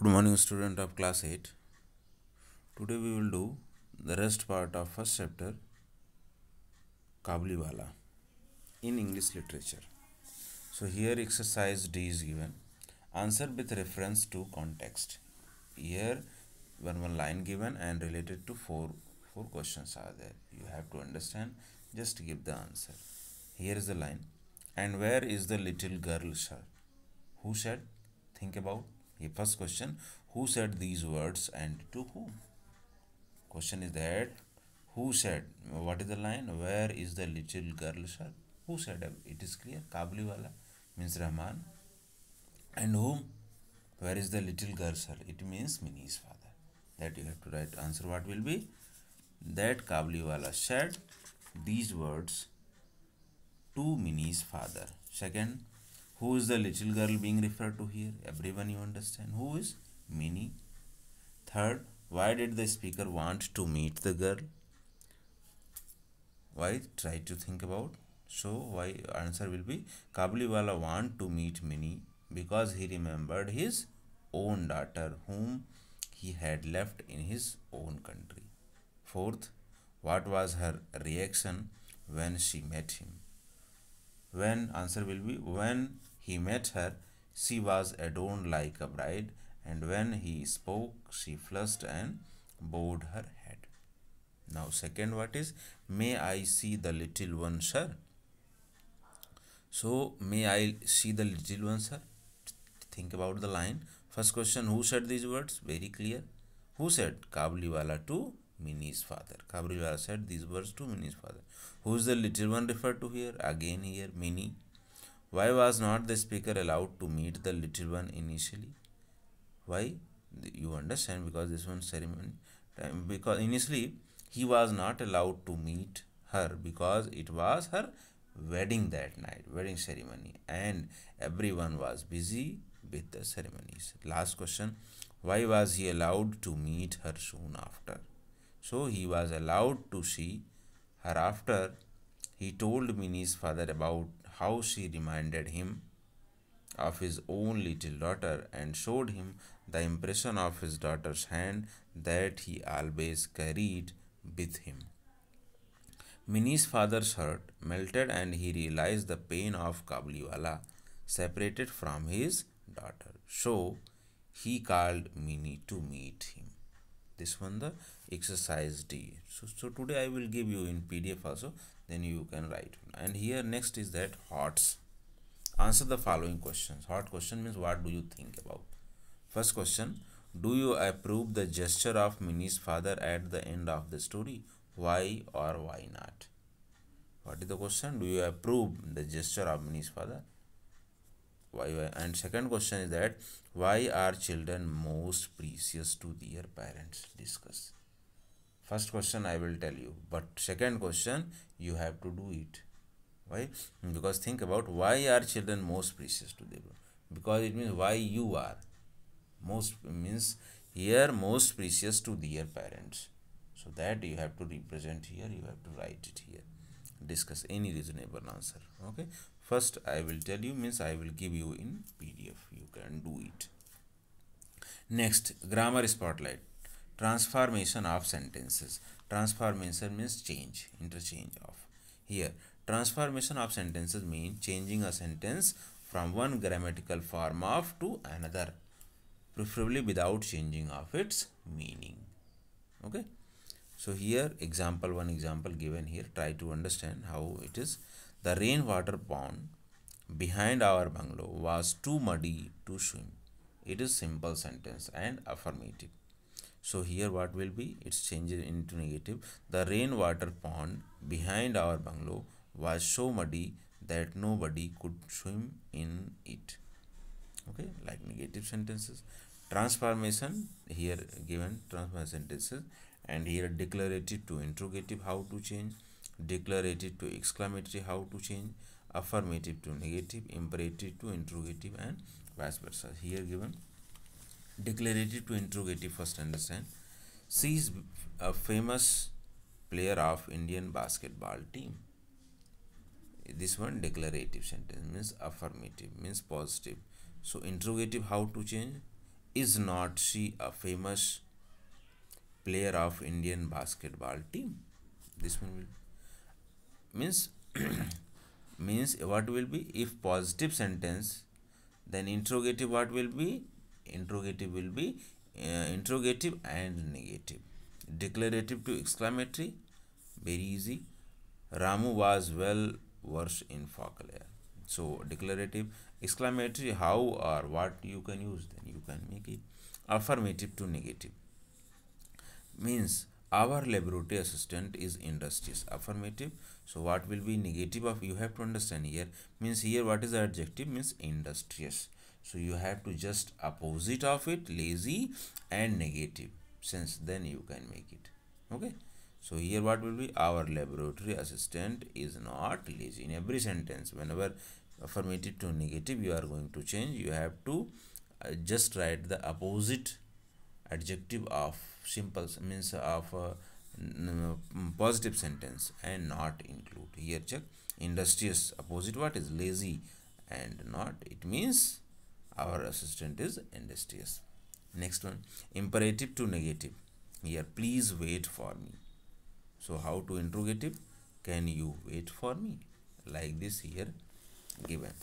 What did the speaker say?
Good morning, student of class 8. Today we will do the rest part of first chapter Kabuliwala in English literature. So here exercise D is given. Answer with reference to context. Here one line given and related to four questions are there. You have to understand. Just give the answer. Here is the line. And where is the little girl, sir? Who said? Think about. The first question. Who said these words and to whom? Question is that who said? What is the line? Where is the little girl, sir? Who said? It is clear. Kabuliwala means Rahman. And whom? Where is the little girl, sir? It means Minnie's father. That you have to write. Answer what will be? That Kabuliwala said these words to Minnie's father. Second, who is the little girl being referred to here? Everyone you understand. Who is? Minnie. Third, why did the speaker want to meet the girl? Why? Try to think about. So, why answer will be Kabuliwala want to meet Minnie because he remembered his own daughter whom he had left in his own country. Fourth, what was her reaction when she met him? When answer will be when he met her, she was adorned like a bride, and when he spoke, she flushed and bowed her head. Now, second, what is? May I see the little one, sir? So, may I see the little one, sir? Think about the line. First question, who said these words? Very clear. Who said? Kabuliwala to Minnie's father. Kabuliwala said these words to Minnie's father. Who is the little one referred to here? Again here, Minnie. Why was not the speaker allowed to meet the little one initially? Why? You understand, because this one ceremony. Because initially he was not allowed to meet her because it was her wedding that night, wedding ceremony, and everyone was busy with the ceremonies. Last question, why was he allowed to meet her soon after? So he was allowed to see her after he told Minnie's father about how she reminded him of his own little daughter and showed him the impression of his daughter's hand that he always carried with him. Minnie's father's heart melted and he realized the pain of Kabuliwala separated from his daughter. So he called Minnie to meet him. This one the exercise D. So today I will give you in PDF also, then you can write. And here next is that HOTS. Answer the following questions. Hot question means what do you think about? First question, do you approve the gesture of Minnie's father at the end of the story? Why or why not? What is the question? Do you approve the gesture of Minnie's father? Why? And second question is that why are children most precious to their parents? Discuss. First question I will tell you, but second question you have to do it. Why? Because think about why are children most precious to them? Because it means why you are. Most means here most precious to their parents. So that you have to represent here, you have to write it here. Discuss any reasonable answer. Okay. First I will tell you means I will give you in PDF. You can do it. Next, grammar spotlight. Transformation of sentences. Transformation means change, interchange of. Here, transformation of sentences mean changing a sentence from one grammatical form of to another, preferably without changing of its meaning. Okay. So here one example given here. Try to understand how it is. The rainwater pond behind our bungalow was too muddy to swim. It is simple sentence and affirmative. So here what will be? It's changed into negative. The rainwater pond behind our bungalow was so muddy that nobody could swim in it. Okay, like negative sentences. Transformation here given transformation sentences, and here declarative to interrogative how to change, declarative to exclamatory how to change, affirmative to negative, imperative to interrogative, and vice versa. Here given declarative to interrogative. First understand, she is a famous player of Indian basketball team. This one declarative sentence means affirmative, means positive. So interrogative how to change, Is not she a famous player of Indian basketball team? This one will means means what will be if positive sentence, then interrogative what will be? Interrogative will be interrogative and negative. Declarative to exclamatory, very easy. Ramu was well versed in folklore. So declarative, exclamatory, how or what you can use, then you can make it. Affirmative to negative means our laboratory assistant is industrious. Affirmative. So what will be negative of, you have to understand here, means here what is the adjective, means industrious. So you have to just opposite of it, lazy and negative, since then you can make it. Okay. So here what will be, our laboratory assistant is not lazy. In every sentence, whenever affirmative to negative you are going to change, you have to just write the opposite adjective of simple, means of positive sentence and not include. Here check, industrious opposite what is, lazy and not, it means our assistant is industrious. Next one, imperative to negative. Here, please wait for me. So how to interrogative, can you wait for me, like this here given.